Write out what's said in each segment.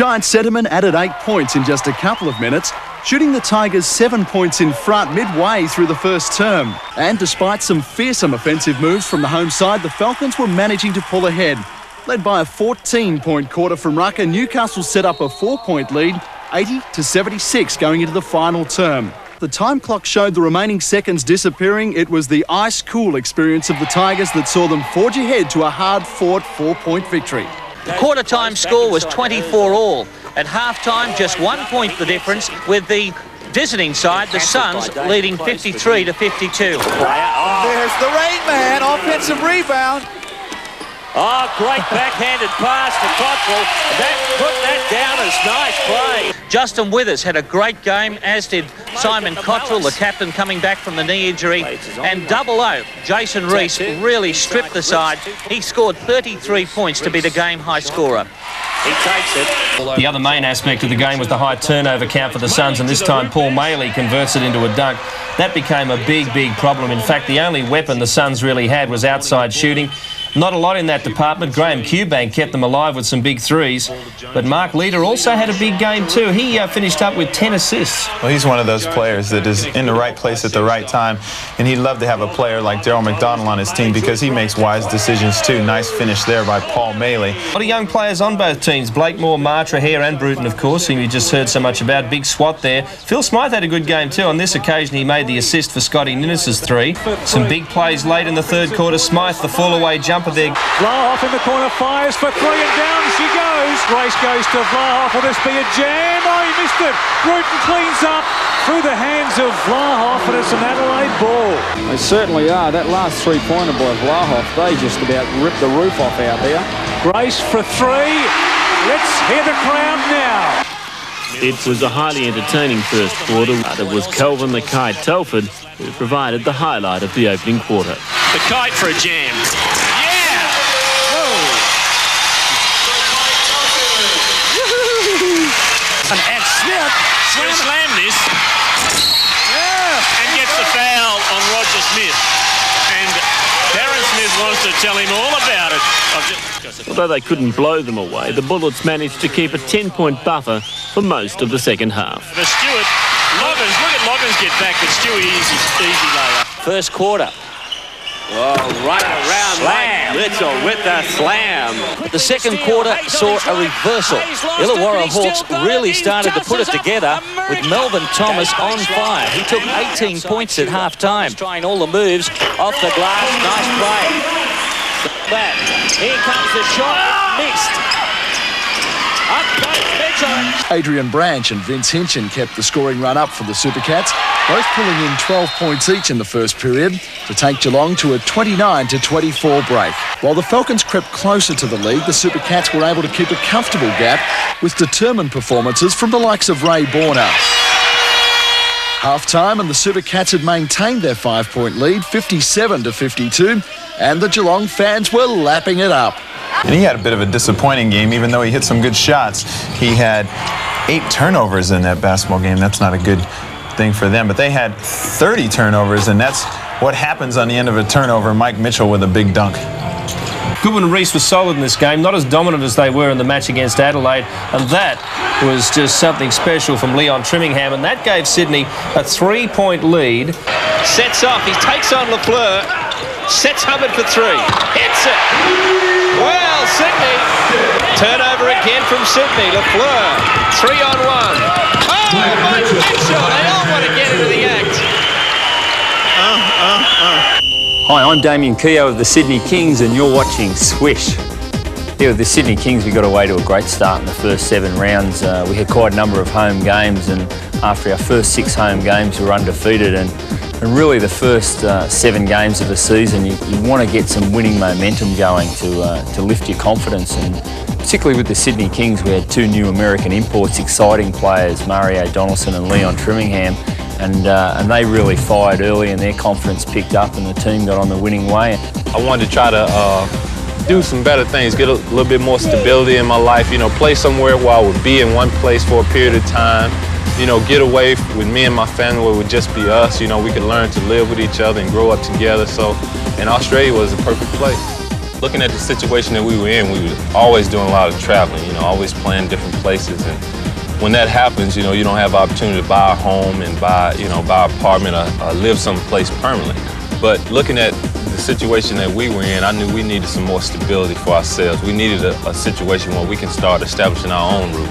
Giant Sentiment added 8 points in just a couple of minutes, shooting the Tigers 7 points in front midway through the first term. And despite some fearsome offensive moves from the home side, the Falcons were managing to pull ahead. Led by a 14-point quarter from Rucker, Newcastle set up a 4-point lead, 80-76 going into the final term. The time clock showed the remaining seconds disappearing. It was the ice-cool experience of the Tigers that saw them forge ahead to a hard-fought 4-point victory. The quarter-time score was 24-all. At half-time, just 1 point the difference, with the visiting side, the Suns, leading 53-52. There's the rain man, offensive rebound. Oh, great backhanded pass to Cottrell. Put that down as nice play. Justin Withers had a great game, as did Simon Cottrell, the captain coming back from the knee injury. And double O, Jason Reese, really stripped the side. He scored 33 points to be the game high scorer. He takes it. The other main aspect of the game was the high turnover count for the Suns, and this time Paul Maley converts it into a dunk. That became a big problem. In fact, the only weapon the Suns really had was outside shooting. Not a lot in that department. Graham Cubank kept them alive with some big threes. But Mark Leader also had a big game too. He finished up with 10 assists. Well, he's one of those players that is in the right place at the right time. And he'd love to have a player like Daryl McDonald on his team because he makes wise decisions too. Nice finish there by Paul Maley. A lot of young players on both teams. Blakemore, Matra, Hare and Bruton, of course, whom you just heard so much about. Big swat there. Phil Smythe had a good game too. On this occasion, he made the assist for Scotty Ninnis's three. Some big plays late in the third quarter. Smythe, the fall-away jumper there. Vlahoff in the corner, fires for three, and down she goes. Race goes to Vlahoff. Will this be a jam? Oh, he missed it. Bruton cleans up through the hands of Vlahoff, and it's an Adelaide ball. They certainly are. That last three-pointer by Vlahoff, they just about ripped the roof off out there. Grace for three. Let's hear the crowd now. It was a highly entertaining first quarter. It was Kelvin the Kite Telford who provided the highlight of the opening quarter. The Kite for a jam. And Smith slammed this and gets the foul on Roger Smith. And Darren Smith wants to tell him all about it. Although they couldn't blow them away, the Bullets managed to keep a 10-point buffer for most of the second half. For Stewart, Loggins, look at Loggins get back, but Stewie easy layup. First quarter. Oh, right around Mike Mitchell with the slam. The second quarter saw a reversal. Illawarra Hawks really started to put it together with Melvin Thomas on fire. He took 18 points at half-time. Trying all the moves off the glass. Nice play. Back. Here comes the shot. Missed. Up goes Mitchell. Adrian Branch and Vince Hinchin kept the scoring run up for the Supercats, both pulling in 12 points each in the first period to take Geelong to a 29-24 break. While the Falcons crept closer to the lead, the Supercats were able to keep a comfortable gap with determined performances from the likes of Ray Borner. Half-time and the Supercats had maintained their 5-point lead, 57-52, and the Geelong fans were lapping it up. And he had a bit of a disappointing game, even though he hit some good shots. He had 8 turnovers in that basketball game. That's not a good thing for them, but they had 30 turnovers, and that's what happens on the end of a turnover. Mike Mitchell with a big dunk. Goodwin and Reese were solid in this game, not as dominant as they were in the match against Adelaide, and that was just something special from Leon Trimmingham, and that gave Sydney a 3-point lead. Sets off, he takes on Lafleur, sets Hubbard for 3, hits it! Well, Sydney, turnover again from Sydney, Lafleur, 3-on-1. Oh, Mike Mitchell, they all want to get into the act. Hi, I'm Damien Keogh of the Sydney Kings, and you're watching Swish. Here with the Sydney Kings, we got away to a great start in the first 7 rounds. We had quite a number of home games, and after our first 6 home games, we were undefeated. And really, the first 7 games of the season, you want to get some winning momentum going to lift your confidence. And particularly with the Sydney Kings, we had 2 new American imports, exciting players, Mario Donaldson and Leon Trimmingham. And they really fired early, and their confidence picked up, and the team got on the winning way. I wanted to try to do some better things, get a little bit more stability in my life, play somewhere where I would be in one place for a period of time, get away with me and my family where it would just be us, we could learn to live with each other and grow up together. And Australia was a perfect place. Looking at the situation that we were in, we were always doing a lot of traveling, you know, always playing different places. And when that happens, you know, you don't have the opportunity to buy a home and buy an apartment or live someplace permanently. But looking at the situation that we were in, I knew we needed some more stability for ourselves. We needed a situation where we can start establishing our own route.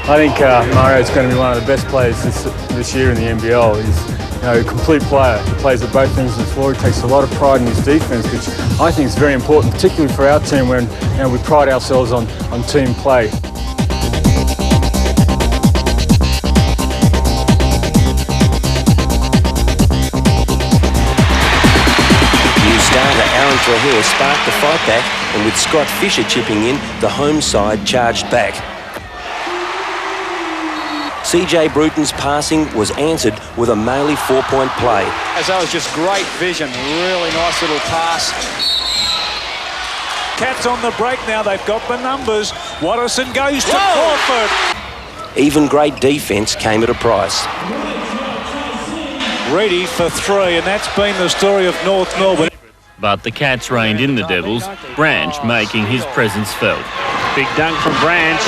I think Mario's going to be one of the best players this year in the NBL. He's a complete player. He plays at both ends of the floor. He takes a lot of pride in his defence, which I think is very important, particularly for our team when we pride ourselves on team play. New starter Aaron Trahair sparked the fight back, and with Scott Fisher chipping in, the home side charged back. CJ Bruton's passing was answered with a Maley 4-point play. That was just great vision, really nice little pass. Cats on the break now, they've got the numbers. Watterson goes to Crawford. Even great defence came at a price. Ready for three, and that's been the story of North Melbourne. But the Cats reined in the Devils, Branch making his presence felt. Big dunk from Branch.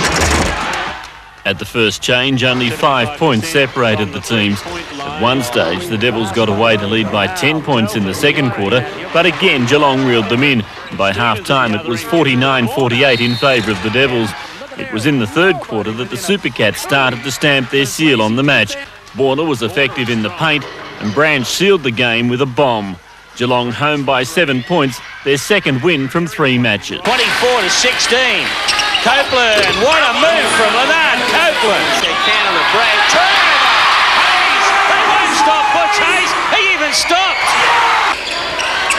At the first change, only 5 points separated the teams. At one stage, the Devils got away to lead by 10 points in the second quarter, but again Geelong reeled them in. By half-time, it was 49-48 in favour of the Devils. It was in the third quarter that the Super Cats started to stamp their seal on the match. Border was effective in the paint, and Branch sealed the game with a bomb. Geelong home by 7 points, their second win from 3 matches. 24-16. Copeland, what a move from Leonard Copeland. They can on the break. Turnover! Hayes, they won't stop Butch Hayes. He even stopped.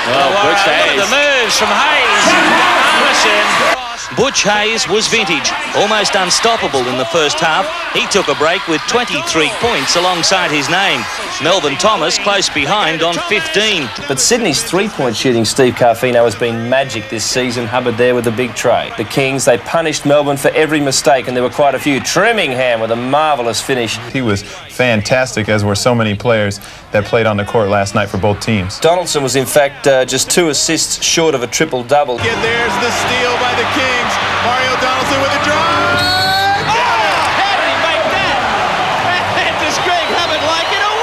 Butch Look at Hayes. the moves from Hayes. Armisen. Butch Hayes was vintage, almost unstoppable in the first half. He took a break with 23 points alongside his name. Melvin Thomas close behind on 15. But Sydney's three-point shooting, Steve Carfino, has been magic this season. Hubbard there with a big tray. The Kings, they punished Melbourne for every mistake, and there were quite a few. Trimmingham with a marvellous finish. He was fantastic, as were so many players that played on the court last night for both teams. Donaldson was in fact just 2 assists short of a triple-double. And there's the steal by the Kings. Mario Donaldson with a drive. How did he make that? And does Greg Hubbard like it or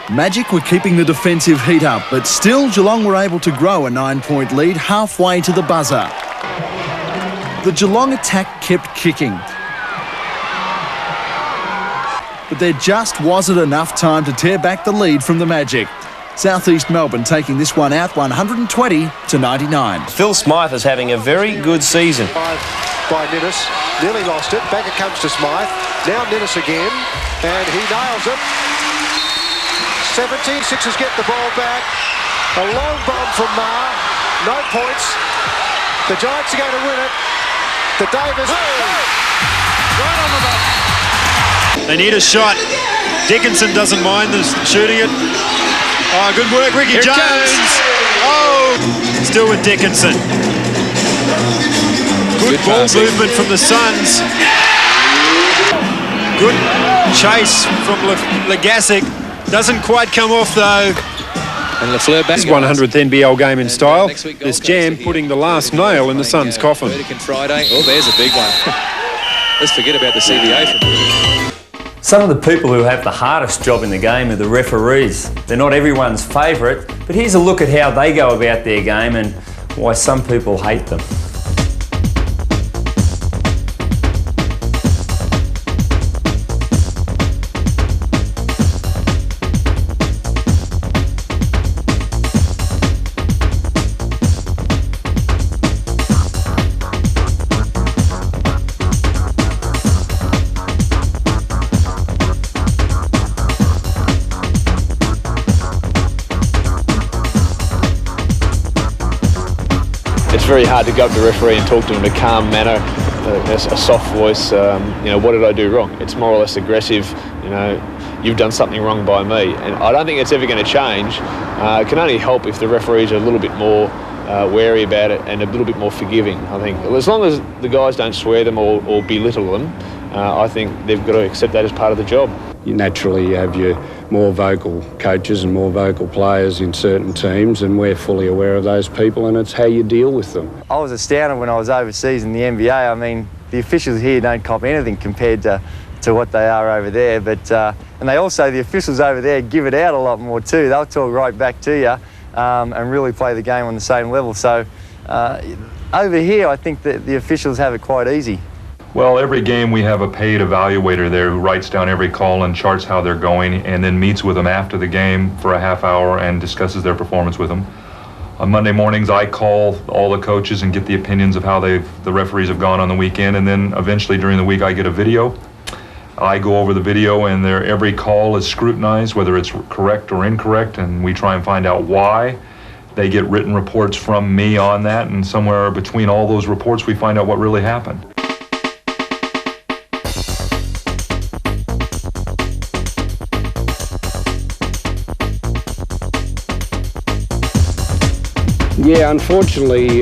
what? Magic were keeping the defensive heat up, but still Geelong were able to grow a 9-point lead halfway to the buzzer. The Geelong attack kept kicking, but there just wasn't enough time to tear back the lead from the Magic. Southeast Melbourne taking this one out 120-99. Phil Smythe is having a very good season. By Ninnis, nearly lost it. Back it comes to Smythe. Now Ninnis again, and he nails it. 17, Sixers get the ball back. A long bomb from Marr. No points. The Giants are going to win it. The Davis. Right on the button. They need a shot. Dickinson doesn't mind them shooting it. Oh, good work, Ricky Jones. Oh, still with Dickinson. Good ball movement from the Suns. Good chase from Legasic. Doesn't quite come off though. And LaFleur back. His 100th NBL game in style. This jam putting the last nail in the Suns' coffin. Friday. Oh, there's a big one. Let's forget about the CBA. Some of the people who have the hardest job in the game are the referees. They're not everyone's favourite, but here's a look at how they go about their game and why some people hate them. It's very hard to go up to the referee and talk to him in a calm manner, a soft voice. What did I do wrong? It's more or less aggressive. You've done something wrong by me, and I don't think it's ever going to change. It can only help if the referees are a little bit more wary about it and a little bit more forgiving. I think as long as the guys don't swear them or belittle them, I think they've got to accept that as part of the job. You naturally have your more vocal coaches and more vocal players in certain teams, and we're fully aware of those people, and it's how you deal with them. I was astounded when I was overseas in the NBA. I mean, the officials here don't cop anything compared to what they are over there, but and they also, the officials over there give it out a lot more too. They'll talk right back to you and really play the game on the same level. So over here, I think that the officials have it quite easy. Well, every game we have a paid evaluator there who writes down every call and charts how they're going, and then meets with them after the game for a half hour and discusses their performance with them. On Monday mornings, I call all the coaches and get the opinions of how the referees have gone on the weekend, and then eventually during the week I get a video. I go over the video, and every call is scrutinized, whether it's correct or incorrect, and we try and find out why. They get written reports from me on that, and somewhere between all those reports we find out what really happened. Yeah, unfortunately,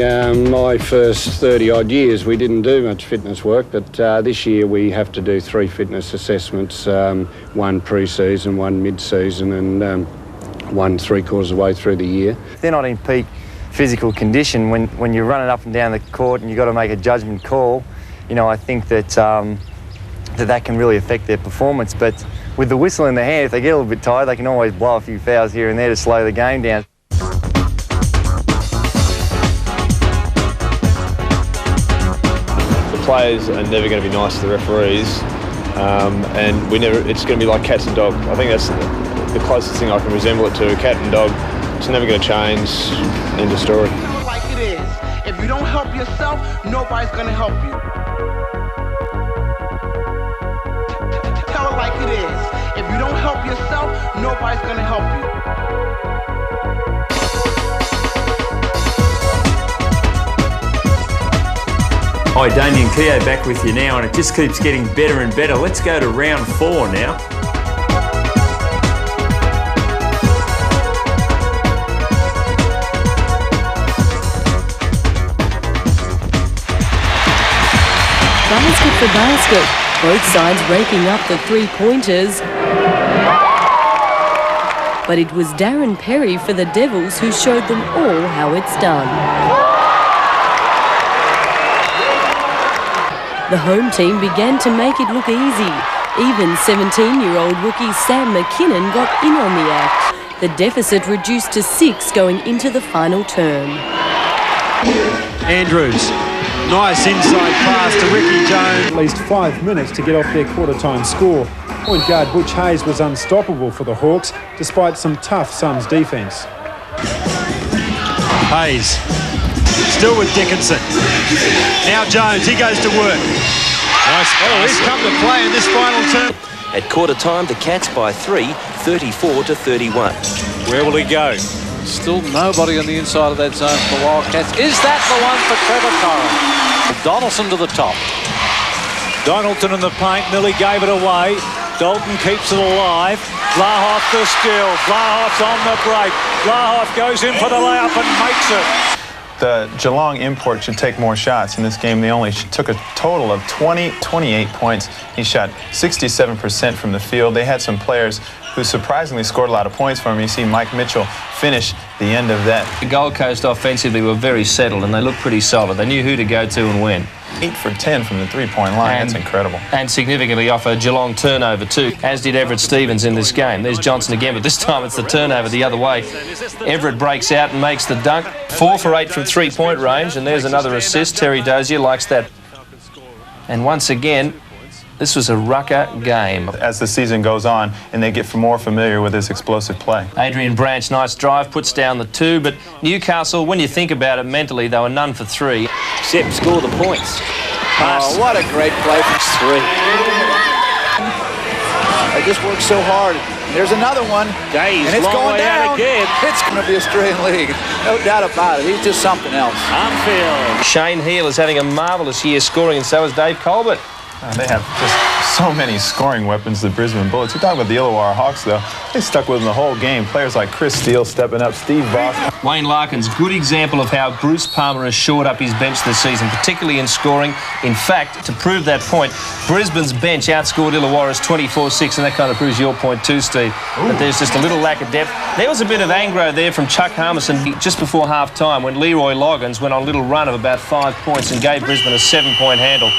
my first 30-odd years we didn't do much fitness work, but this year we have to do 3 fitness assessments, one pre-season, one mid-season, and one 3/4 of the way through the year. They're not in peak physical condition when you're running up and down the court and you've got to make a judgment call. You know, I think that that can really affect their performance, but with the whistle in their hand, if they get a little bit tired, they can always blow a few fouls here and there to slow the game down. Players are never going to be nice to the referees, and it's going to be like cats and dogs. I think that's the closest thing I can resemble it to, a cat and dog. It's never going to change. End of story. Tell it like it is. If you don't help yourself, nobody's going to help you. Tell it like it is. If you don't help yourself, nobody's going to help you. Hi, Damien Keogh back with you now, and it just keeps getting better and better. Let's go to round 4 now. Basket for basket, both sides raking up the 3-pointers. But it was Darren Perry for the Devils who showed them all how it's done. The home team began to make it look easy. Even 17-year-old rookie Sam McKinnon got in on the act. The deficit reduced to 6 going into the final term. Andrews, nice inside pass to Ricky Jones. At least 5 minutes to get off their quarter-time score. Point guard Butch Hayes was unstoppable for the Hawks, despite some tough Suns defence. Hayes, still with Dickinson. Now Jones, he goes to work. Nice. Oh, he's come to play in this final term. At quarter time, the Cats by 3, 34-31. Where will he go? Still nobody on the inside of that zone for the Wildcats. Is that the one for Trevor Corrin? Donaldson to the top. Donaldson in the paint, nearly gave it away. Dalton keeps it alive. Vlahoff the steal. Vlahoff's on the break. Vlahoff goes in for the layup and makes it. The Geelong import should take more shots. In this game, they only took a total of 28 points. He shot 67% from the field. They had some players who surprisingly scored a lot of points for him. You see Mike Mitchell finish the end of that. The Gold Coast offensively were very settled, and they looked pretty solid. They knew who to go to and when. 8 for 10 from the three-point line. That's incredible. And significantly off a Geelong turnover too, as did Everett Stevens in this game. There's Johnson again, but this time it's the turnover the other way. Everett breaks out and makes the dunk. 4 for 8 from three-point range, and there's another assist. Terry Dozier likes that. And once again, this was a rucker game. As the season goes on and they get more familiar with his explosive play. Adrian Branch, nice drive, puts down the 2, but Newcastle, when you think about it mentally, they were none for 3. Sepp score the points. Oh, what a great play from 3. They just work so hard. There's another one. Days, and it's long going way down. Out again. It's going to be Australian League. No doubt about it. He's just something else. Armfield. Shane Heal is having a marvellous year scoring, and so is Dave Colbert. They have just so many scoring weapons, the Brisbane Bullets. You talk about the Illawarra Hawks, though. They stuck with them the whole game. Players like Chris Steele stepping up, Steve Voss. Wayne Larkin's good example of how Bruce Palmer has shored up his bench this season, particularly in scoring. In fact, to prove that point, Brisbane's bench outscored Illawarra's 24-6, and that kind of proves your point too, Steve. That there's just a little lack of depth. There was a bit of aggro there from Chuck Harmison just before half-time when Leroy Loggins went on a little run of about 5 points and gave Brisbane a 7-point handle.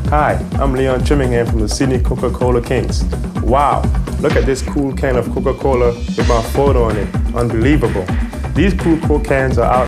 Hi, I'm Leon Trimmingham from the Sydney Coca-Cola Kings. Wow, look at this cool can of Coca-Cola with my photo on it. Unbelievable. These cool Coke cans are out